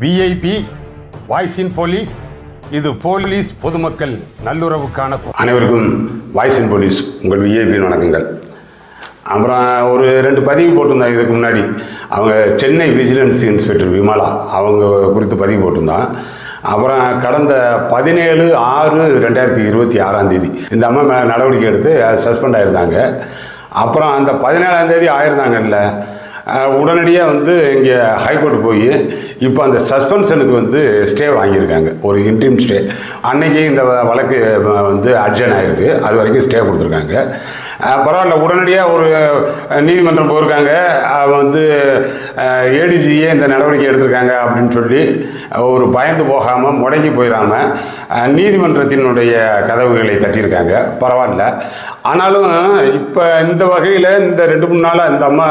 VIP voice இன் police. இது police பொதுமக்கள் நல்லுறவுக்கான. அனைவருக்கும் வாய்ஸ் இன் போலீஸ் உங்கள் விஐபியின் வணக்கங்கள். அப்புறம் ஒரு 2 பதிவு போட்டிருந்தாங்க இதுக்கு முன்னாடி. அவங்க சென்னை விஜிலன்ஸ் இன்ஸ்பெக்டர் விமலா அவங்க குறித்து பதிவு போட்டிருந்தான். அப்புறம் கடந்த 17/6/2026 இந்த அம்மா மேலே நடவடிக்கை எடுத்து சஸ்பெண்ட் ஆகிருந்தாங்க. அப்புறம் அந்த 17ஆம் ஆயிருந்தாங்கல்ல, உடனடியாக இங்கே ஹைகோர்ட் போய் இப்போ அந்த சஸ்பென்ஷனுக்கு ஸ்டே வாங்கியிருக்காங்க, ஒரு இன்ட்ரீம் ஸ்டே. அன்னைக்கு இந்த வழக்கு அட்ஜர்ன் ஆகிருக்கு, அது வரைக்கும் ஸ்டே கொடுத்துருக்காங்க. பரவாயில்ல, உடனடியாக ஒரு நீதிமன்றம் போயிருக்காங்க. ஏடிஜியே இந்த நடவடிக்கை எடுத்திருக்காங்க அப்படின்னு சொல்லி ஒரு பயந்து போகாமல் முடங்கி போயிடாமல் நீதிமன்றத்தினுடைய கதவுகளை தட்டியிருக்காங்க. பரவாயில்ல. ஆனாலும் இப்போ இந்த வகையில் இந்த 2-3 நாளாக இந்த அம்மா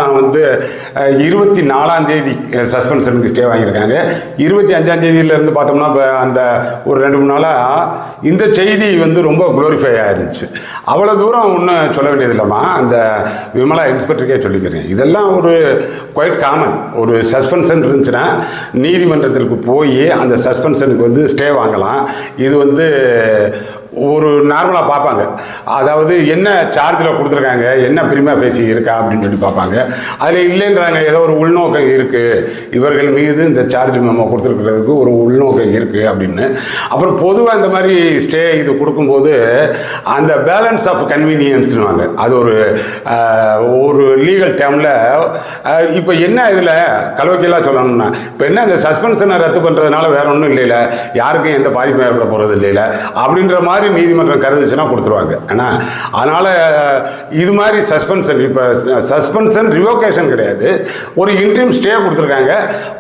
24ஆம் தேதி சஸ்பென்ஷனுக்கு ஸ்டே வாங்கியிருக்காங்க. 25ஆம் தேதியிலேருந்து பார்த்தோம்னா இப்போ அந்த ஒரு 2-3 நாளாக இந்த செய்தி ரொம்ப குளோரிஃபை ஆயிருந்துச்சு. அவ்வளோ தூரம் ஒன்றும் சொல்ல வேண்டியதில்லைம்மா, அந்த விமலா இன்ஸ்பெக்டருக்கே சொல்லிக்கிறேன். இதெல்லாம் ஒரு குவைட் காமன். ஒரு சஸ்பென்ஷன் இருந்துச்சுன்னா நீதிமன்றத்திற்கு போய் அந்த சஸ்பென்ஷனுக்கு ஸ்டே வாங்கலாம். இது ஒரு நார்மலாக பார்ப்பாங்க. அதாவது என்ன சார்ஜில் கொடுத்துருக்காங்க, என்ன பிரிமா பேசி இருக்கா அப்படின்னு சொல்லி பார்ப்பாங்க. அதில் இல்லைன்றாங்க, ஏதோ ஒரு உள்நோக்கம் இருக்குது, இவர்கள் மீது இந்த சார்ஜ் மெமோ கொடுத்துருக்கிறதுக்கு ஒரு உள்நோக்கம் இருக்குது அப்படின்னு. அப்புறம் பொதுவாக இந்த மாதிரி ஸ்டே இது கொடுக்கும்போது அந்த பேலன்ஸ் ஆஃப் கன்வீனியன்ஸ்னுவாங்க. அது ஒரு லீகல் டேர்மில். இப்போ என்ன இதில் கலோக்கியலாக சொல்லணும்னா, இப்போ என்ன இந்த சஸ்பென்ஷனை ரத்து பண்ணுறதுனால வேற ஒன்றும் இல்லைல்ல, யாருக்கும் எந்த பாதிப்பும் ஏற்பட போகிறது இல்லைல்ல அப்படின்ற மாதிரி நீதிமன்றம் கருதுச்சுன்னா கொடுத்துருவாங்க. ஏன்னா அதனால் இது மாதிரி சஸ்பென்ஷன், இப்போ சஸ்பென்ஷன் ரிவோகேஷன் கிடையாது, ஒரு இன்ட்ரீம் ஸ்டே கொடுத்துருக்காங்க.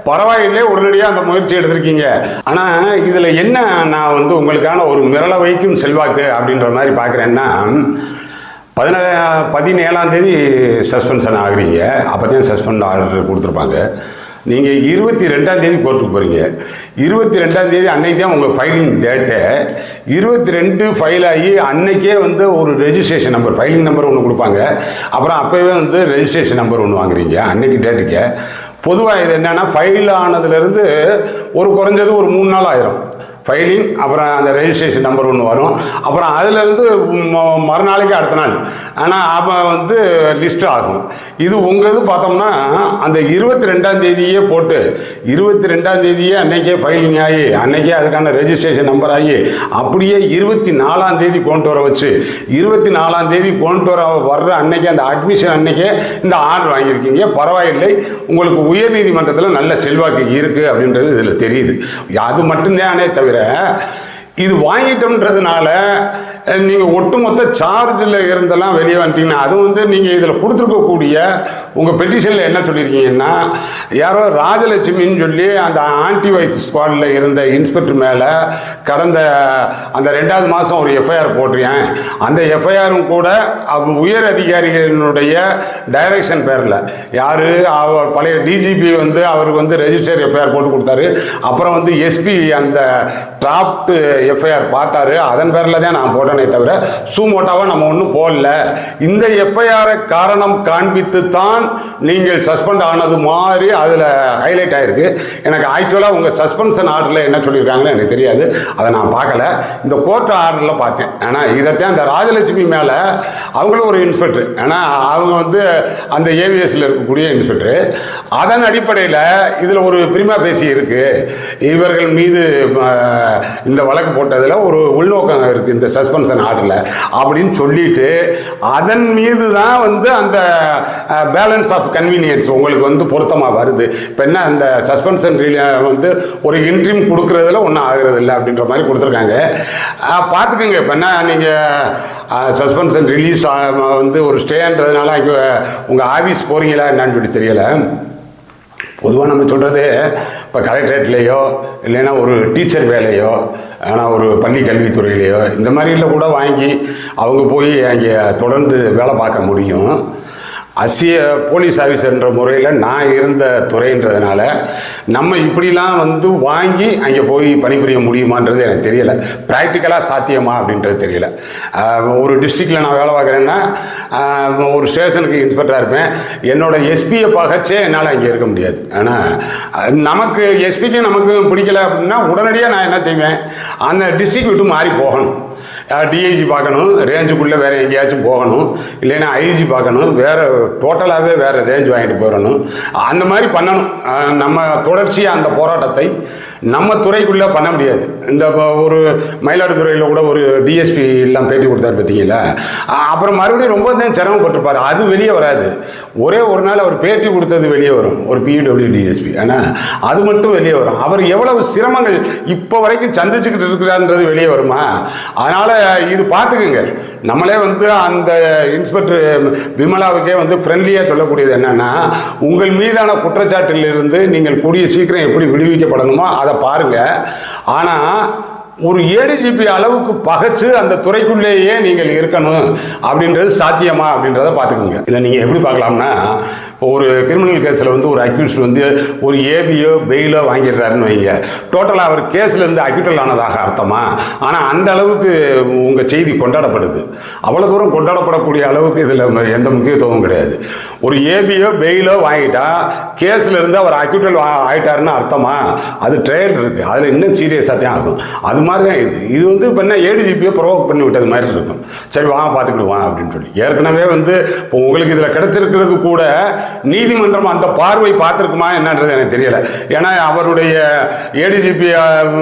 பரவாயில்லை, உடனடியாக அந்த முயற்சி எடுத்திருக்கீங்க. ஆனால் இதில் என்ன நான் உங்களுக்கான ஒரு மிரள வைக்கும் செல்வாக்கு அப்படின்ற மாதிரி பார்க்குறேன்னா, 17ஆம் தேதி சஸ்பென்ஷன் ஆகுறீங்க. அப்போ தான் சஸ்பெண்ட் ஆர்டர் கொடுத்துருப்பாங்க. நீங்கள் 22ஆம் தேதி கோர்ட்டுக்கு போகிறீங்க. 22ஆம் தேதி அன்னைக்கு தான் உங்கள் ஃபைலிங் டேட்டு. 22 ஃபைல் ஆகி அன்னைக்கே ஒரு ரெஜிஸ்ட்ரேஷன் நம்பர், ஃபைலிங் நம்பர் ஒன்று கொடுப்பாங்க. அப்புறம் அப்போவே ரெஜிஸ்ட்ரேஷன் நம்பர் ஒன்று வாங்குறீங்க அன்னைக்கு டேட்டுக்கு. பொதுவாக இது என்னென்னா, ஃபைல் ஆனதுலேருந்து ஒரு குறைஞ்சது ஒரு 3 நாள் ஆயிரும் ஃபைலிங். அப்புறம் அந்த ரெஜிஸ்ட்ரேஷன் நம்பர் ஒன்று வரும். அப்புறம் அதிலேருந்து மறுநாளைக்கு அடுத்த நாள் ஆனால் அப்போ லிஸ்ட் ஆகும். இது உங்கள் இது பார்த்தோம்னா அந்த 22ஆம் தேதியே போட்டு 22ஆம் தேதியே அன்னைக்கே ஃபைலிங் ஆகி அன்னைக்கே அதுக்கான ரெஜிஸ்ட்ரேஷன் நம்பர் ஆகி அப்படியே 24ஆம் தேதி கொண்டு வர வச்சு 24ஆம் தேதி கொண்டு வர்ற அன்னைக்கே அந்த அட்மிஷன் அன்னைக்கே இந்த ஆர்டர் வாங்கியிருக்கீங்க. பரவாயில்லை, உங்களுக்கு உயர்நீதிமன்றத்தில் நல்ல செல்வாக்கு இருக்குது அப்படின்றது இதில் தெரியுது. அது மட்டும்தானே தவிர இது வாங்கிட்டோம்ன்றதுனால நீங்கள் ஒட்டுமொத்த சார்ஜில் இருந்தெல்லாம் வெளியே வந்துட்டீங்கன்னா, அது நீங்கள் இதில் கொடுத்துருக்கக்கூடிய உங்கள் பெட்டிஷனில் என்ன சொல்லியிருக்கீங்கன்னா, யாரோ ராஜலட்சுமின்னு சொல்லி அந்த ஆன்டி வைஸ் ஸ்குவாடில் இருந்த இன்ஸ்பெக்டர் மேலே கடந்த அந்த 2வது மாதம் ஒரு எஃப்ஐஆர் போட்டிருக்கேன். அந்த எஃப்ஐஆரும் கூட உயர் அதிகாரிகளினுடைய டைரக்ஷன் பேரில், யார் அவர் பழைய டிஜிபி அவருக்கு ரெஜிஸ்டர் எஃப்ஐஆர் போட்டு கொடுத்தாரு. அப்புறம் எஸ்பி அந்த டிராப்ட் எஃப்ஐஆர் பார்த்தாரு. அதன் பேரில் தான் நான் போட்டேனே தவிர சூமோட்டாவை நம்ம ஒன்றும் போடல. இந்த எஃப்ஐஆரை காரணம் காண்பித்து தான் நீங்கள் சஸ்பெண்ட் ஆனது மாதிரி அதில் ஹைலைட் ஆகிருக்கு. எனக்கு ஆக்சுவலாக உங்கள் சஸ்பென்ஷன் ஆர்டரில் என்ன சொல்லியிருக்காங்கன்னு எனக்கு தெரியாது, அதை நான் பார்க்கல. இந்த கோர்ட் ஆர்டரில் பார்த்தேன். ஆனால் இதைத்தான் இந்த ராஜலட்சுமி மேலே அவங்களும் ஒரு இன்ஸ்பெக்டர், ஏன்னா அவங்க அந்த ஏவிஎஸ்ல இருக்கக்கூடிய இன்ஸ்பெக்டர். அதன் அடிப்படையில் இதில் ஒரு பிரிமா பேசி இருக்குது. இவர்கள் மீது இந்த வழக்கு போட்டதில் ஒரு உள்நோக்கம் இருக்குது இந்த சஸ்பென்ஷன் ஆர்டரில் அப்படின்னு சொல்லிட்டு அதன் மீது தான் அந்த பேலன்ஸ் ஆஃப் கன்வீனியன்ஸ் உங்களுக்கு பொருத்தமாக வருது. இப்போ என்ன, அந்த சஸ்பென்ஷன் ஒரு இன்ட்ரீம் கொடுக்குறதுல ஒன்றும் ஆகிறது இல்லை அப்படின்ற மாதிரி கொடுத்துருக்காங்க. பார்த்துக்குங்க. இப்போ என்ன, நீங்கள் சஸ்பென்ஷன் ரிலீஸ் ஒரு ஸ்டேன்றதுனால இங்கே உங்கள் ஆஃபீஸ் போகிறீங்களா என்னன்னு சொல்லி தெரியலை. பொதுவாக நம்ம சொல்கிறது, இப்போ கலெக்டரேட்லேயோ இல்லைன்னா ஒரு டீச்சர் வேலையோ, ஆனால் ஒரு பள்ளி கல்வித்துறையிலையோ இந்த மாதிரில கூட வாங்கி அவங்க போய் அங்கே தொடர்ந்து வேலை பார்க்க முடியும். போலீஸ் ஆஃபீஸர்ன்ற முறையில் நான் இருந்த துறைன்றதுனால நம்ம இப்படிலாம் வந்து வாங்கி அங்கே போய் பணிபுரிய முடியுமான்றது எனக்கு தெரியலை. ப்ராக்டிக்கலாக சாத்தியமா அப்படின்றது தெரியல. ஒரு டிஸ்ட்ரிக்டில் நான் வேலை பார்க்குறேன்னா ஒரு ஸ்டேஷனுக்கு இன்ஸ்பெக்டராக இருப்பேன். என்னோட எஸ்பியை பகச்சே என்னால் அங்கே இருக்க முடியாது. ஆனால் நமக்கு எஸ்பிக்கு நமக்கு பிடிக்கல அப்படின்னா உடனடியாக நான் என்ன செய்வேன், அந்த டிஸ்ட்ரிக்ட் விட்டு மாறி போகணும். டிஐஜி பார்க்கணும், ரேஞ்சுக்குள்ளே வேறு எங்கேயாச்சும் போகணும், இல்லைன்னா ஐஜி பார்க்கணும், வேறு டோட்டலாகவே வேறு ரேஞ்ச் வாங்கிட்டு போயிடணும். அந்த மாதிரி பண்ணணும். நம்ம தொடர்ச்சியாக அந்த போராட்டத்தை நம்ம துறைக்குள்ளே பண்ண முடியாது. இந்த ஒரு மயிலாடுதுறையில் கூட ஒரு டிஎஸ்பி எல்லாம் பேட்டி கொடுத்தாரு பார்த்தீங்களா, அப்புறம் மறுபடியும் ரொம்ப தான் சிரமப்பட்டிருப்பார். அது வெளியே வராது. ஒரே ஒரு நாள் அவர் பேட்டி கொடுத்தது வெளியே வரும், ஒரு பிடபிள்யூ டிஎஸ்பி. ஆனால் அது மட்டும் வெளியே வரும். அவர் எவ்வளவு சிரமங்கள் இப்போ வரைக்கும் சந்திச்சுக்கிட்டு இருக்கிறான்றது வெளியே வருமா? அதனால் இது பார்த்துக்குங்க. நம்மளே வந்து அந்த இன்ஸ்பெக்டர் விமலாவுக்கே வந்து ஃப்ரெண்ட்லியாக சொல்லக்கூடியது என்னென்னா, உங்கள் மீதான குற்றச்சாட்டிலிருந்து நீங்கள் கூடிய சீக்கிரம் எப்படி விடுவிக்கப்படணுமோ அதை பாருங்கள். ஆனால் ஒரு ஏடிஜிபி அளவுக்கு பகைச்சு அந்த துறைக்குள்ளேயே நீங்கள் இருக்கணும் அப்படின்றது சாத்தியமா அப்படின்றத பார்த்துக்கோங்க. இதை நீங்கள் எப்படி பார்க்கலாம்னா, ஒரு கிரிமினல் கேஸில் வந்து ஒரு அக்யூஸ்ட் வந்து ஒரு ஏபியோ பெயிலோ வாங்கிடுறாருன்னு வைங்க, டோட்டலாக அவர் கேஸ்லேருந்து அக்யூட்டல் ஆனதாக அர்த்தமா? ஆனால் அந்த அளவுக்கு உங்கள் செய்தி கொண்டாடப்படுது. அவ்வளோ தூரம் கொண்டாடப்படக்கூடிய அளவுக்கு இதில் எந்த முக்கியத்துவமும் கிடையாது. ஒரு ஏபியோ பெயிலோ வாங்கிட்டா கேஸ்லேருந்து அவர் அக்யூட்டல் ஆகிட்டாருன்னு அர்த்தமா? அது ட்ரையல் இருக்குது, அதில் இன்னும் சீரியஸாக தான் ஆகும். அது மாதிரி தான் இது வந்து இப்போ என்ன ஏடிஜிபியை ப்ரொவோக் பண்ணி விட்டது மாதிரி இருக்கும். சரி வாங்க பார்த்துக்கிடுவான் அப்படின்னு சொல்லி. ஏற்கனவே வந்து இப்போ உங்களுக்கு இதில் கிடைச்சிருக்கிறது கூட நீதிமன்றம் அந்த பார்வை பார்த்துருக்குமா என்னன்றது எனக்கு தெரியலை. ஏன்னா அவருடைய ஏடிஜிபி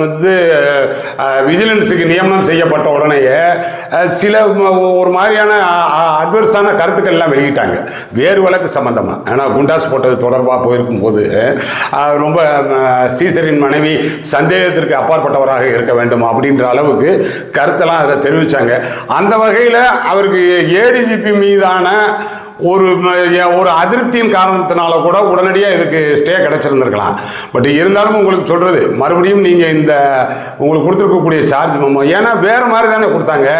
வந்து விஜிலன்ஸுக்கு நியமனம் செய்யப்பட்ட உடனேயே சில ஒரு மாதிரியான அட்வர்ஸான கருத்துக்கள் எல்லாம் வெளியிட்டாங்க வேறு வழக்கு சம்பந்தமாக. ஏன்னா குண்டாஸ் போட்டது தொடர்பாக போயிருக்கும் போது ரொம்ப சீசரின் மனைவி சந்தேகத்திற்கு அப்பாற்பட்டவராக இருக்க வேண்டும் அப்படின்ற அளவுக்கு கருத்தெல்லாம் அதில் தெரிவித்தாங்க. அந்த வகையில் அவருக்கு ஏடிஜிபி மீதான ஒரு அதிருப்தியின் காரணத்தினால கூட உடனடியாக இதுக்கு ஸ்டே கிடைச்சிருந்துருக்கலாம். பட் இருந்தாலும் உங்களுக்கு சொல்கிறது, மறுபடியும் நீங்கள் இந்த உங்களுக்கு கொடுத்துருக்கக்கூடிய சார்ஜ் மெமோ, ஏன்னா வேறு மாதிரி தானே கொடுத்தாங்க.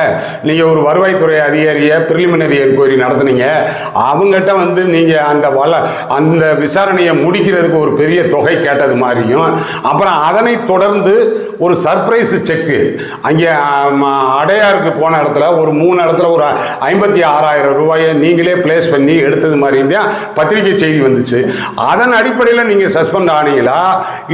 நீங்கள் ஒரு வருவாய்த்துறை அதிகாரியை ப்ரிலிமினரி என்கொயரி நடத்துனீங்க, அவங்ககிட்ட வந்து நீங்கள் அந்த விசாரணையை முடிக்கிறதுக்கு ஒரு பெரிய தொகை கேட்டது மாதிரியும், அப்புறம் அதனை தொடர்ந்து ஒரு சர்ப்ரைஸ் செக்கு அங்கே அடையாருக்கு போன இடத்துல ஒரு 3 இடத்துல ஒரு 56,000 ரூபாயை நீங்களே பிளேஸ் பண்ணி எடுத்தது மாதிரி தான் பத்திரிகை செய்தி வந்துச்சு. அதன் அடிப்படையில் நீங்கள் சஸ்பெண்ட் ஆனீங்களா,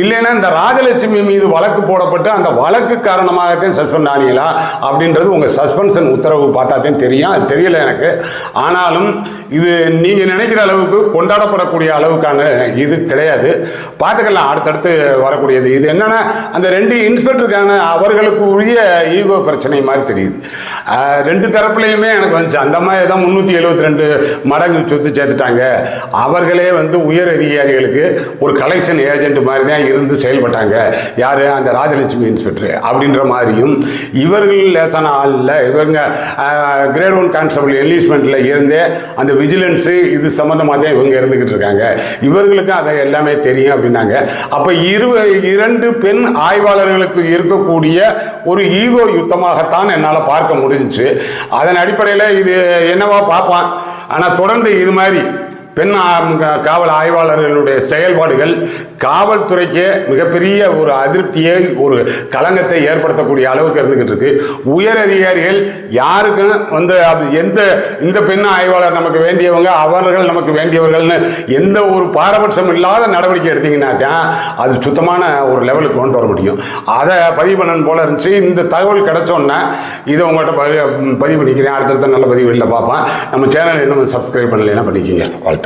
இல்லைன்னா இந்த ராஜலட்சுமி மீது வழக்கு போடப்பட்டு அந்த வழக்கு காரணமாகத்தான் சஸ்பெண்ட் ஆனீங்களா அப்படின்றது உங்கள் சஸ்பென்ஷன் உத்தரவு பார்த்தாதான் தெரியும். அது தெரியல எனக்கு. ஆனாலும் இது நீங்கள் நினைக்கிற அளவுக்கு கொண்டாடப்படக்கூடிய அளவுக்கான இது கிடையாது. பார்த்துக்கலாம் அடுத்தடுத்து வரக்கூடியது. இது என்னன்னா அந்த 2 இன்ஸ்பெக்டருக்கான அவர்களுக்கு உரிய ஈகோ பிரச்சனை மாதிரி தெரியுது. 2 தரப்புலையுமே எனக்கு வந்துச்சு. அந்த மாதிரி தான் 372 மடங்கு சொத்து சேர்த்துட்டாங்க. அவர்களே வந்து உயர் அதிகாரிகளுக்கு ஒரு கலெக்ஷன் ஏஜென்ட் மாதிரி தான் இருந்து செயல்பட்டாங்க. யார்? அந்த ராஜலட்சுமி இன்ஸ்பெக்டர் அப்படின்ற மாதிரியும். இவர்கள் லேசான ஆள் இல்லை, இவங்க கிரேட் 1 கான்ஸ்டபிள் என்லீஸ்மெண்ட்டில் இருந்தே அந்த விஜிலன்ஸு இது சம்மந்தமாக தான் இவங்க இருந்துக்கிட்டு இருக்காங்க. இவர்களுக்கு அதை எல்லாமே தெரியும் அப்படின்னாங்க. அப்போ 2 பெண் ஆய்வாளர்களுக்கு இருக்கக்கூடிய ஒரு ஈகோ யுத்தமாகத்தான் என்னால் பார்க்க முடிஞ்சிச்சு. அதன் அடிப்படையில் இது என்னவா பார்ப்பான். ஆனால் தொடர்ந்து இது மாதிரி பெண் காவல் ஆய்வாளர்களுடைய செயல்பாடுகள் காவல்துறைக்கு மிகப்பெரிய ஒரு அதிருப்தியை ஒரு களங்கத்தை ஏற்படுத்தக்கூடிய அளவுக்கு இருந்துகிட்டு இருக்கு. உயர் அதிகாரிகள் யாருக்கும் வந்து இந்த பெண் ஆய்வாளர் நமக்கு வேண்டியவங்க, அவர்கள் நமக்கு வேண்டியவர்கள்னு எந்த ஒரு பாரபட்சம் இல்லாத நடவடிக்கை எடுத்தீங்கன்னாக்கா அது சுத்தமான ஒரு லெவலுக்கு கொண்டு வர முடியும். அதை பதிவு பண்ணணும் போல இருந்துச்சு. இந்த தகவல் கிடைச்சோன்னா இதை உங்கள்கிட்ட பதிவு பண்ணிக்கிறேன். அடுத்தடுத்த நல்ல பதிவுகளில் பார்ப்பேன். நம்ம சேனல் இன்னும் சப்ஸ்கிரைப் பண்ணலைன்னா பண்ணிக்கிங்க. வாழ்த்து.